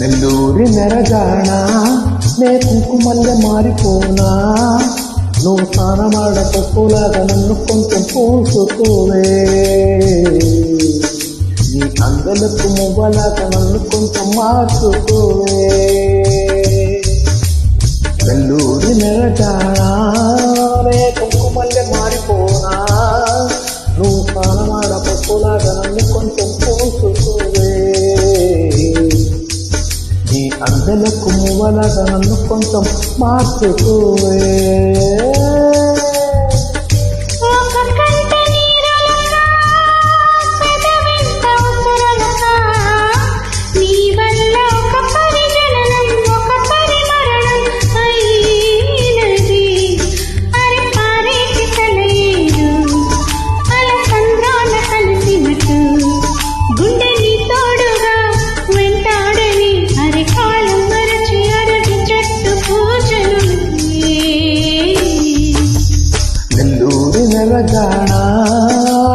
నెల్లూరి నెరజానా నే కుంకుమల్లె మారిపోనా నువ్వు స్నానమాడ పప్పులాగా నన్ను కొంచెం పూసుకోవే నీ అందలకు మువ్వలాగా నన్ను కొంచెం మార్చుకోవే నెల్లూరి నెరజానా నే కుంకుమల్లె మారిపోనా నువ్వు స్నానమాడ పప్పులాగా నన్ను కొంచెం పూసుకోవే నీ అందలకు మువ్వలాగా నన్ను కొంచెం మార్చుకోవే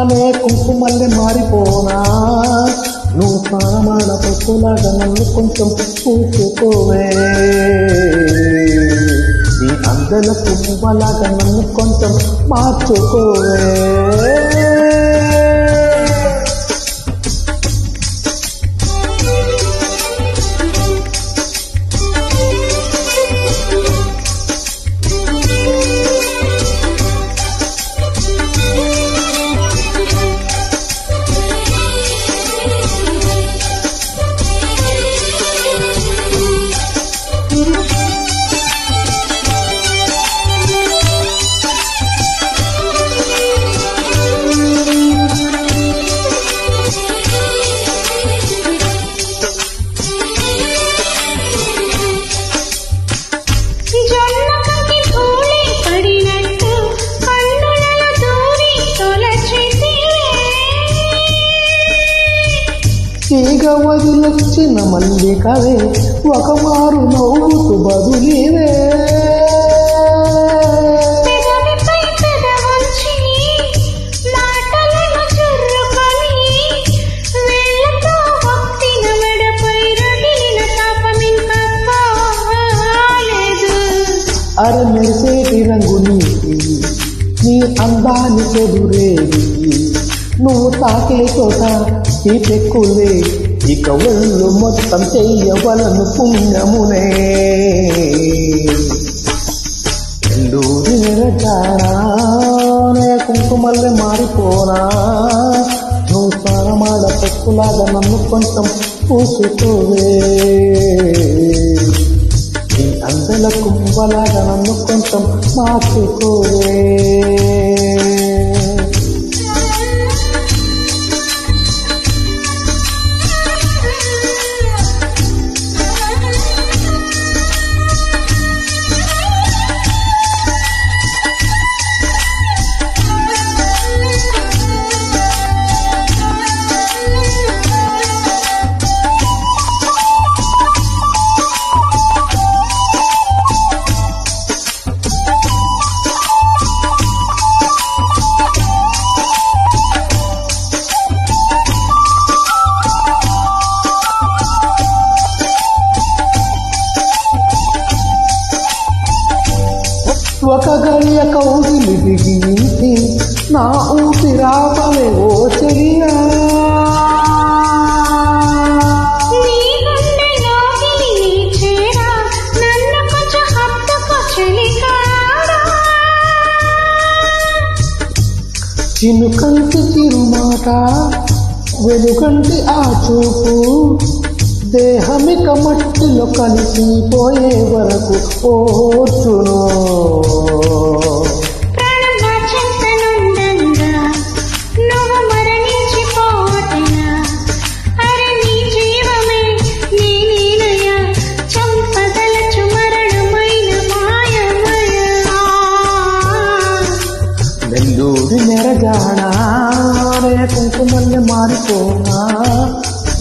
నే కుంకుమల్లె మారిపోనా నువ్వు స్నానమాడ పప్పులాగా నన్ను కొంచెం పూసుకోవే నీ అందలకు మువ్వలాగా నన్ను కొంచెం మార్చుకోవే తీగ వదిలొచ్చిన మల్లికవే ఒక మారు నవ్వుతూ బదులివే అర మెరిసేటి రంగు నీటి నీ అందాన్ని చెదురేది నువ్వు తాకే చోట తీపెక్కులే ఇక ఒళ్ళు మొత్తం చెయ్యవలను పుణ్యమునే నెల్లూరి నెరజానా నే కుంకుమల్లె మారిపోనా నువ్వు స్నానమాడ పప్పులాగా నన్ను కొంచెం పూసుకోవే నీ అందలకు మువ్వలాగా నన్ను కొంచెం మార్చుకోవే ఒక గడియ కౌగిలి దిగించి నా ఊపిరాపవే ఓ చెయ్యా చినుకంటి చిరుమాట వెలుగంటి ఆ చూపు దేహమిక మట్టిలో కలిసిపోయే వరకు ఓర్చును నెల్లూరి నెరజానా నే కుంకుమల్లె మారిపోనా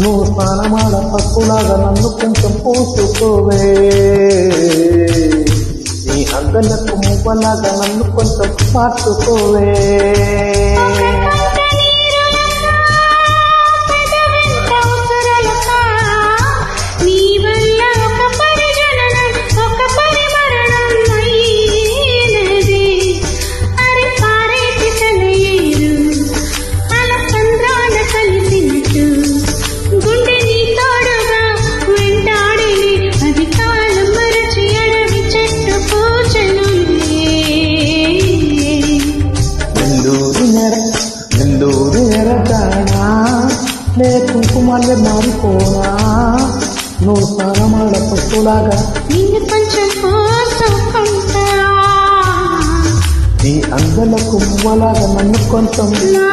నువ్వు స్నానమాడ పప్పులాగా నన్ను కొంచెం పూసుకోవే నీ అందలకు మువ్వలాగా నన్ను కొంచెం మార్చుకోవే నీవే సోకులాగా నిన్ను కొంచెం కోసుకుంటా నీ అందలకు మువ్వలాగా నన్ను కొంచెం నా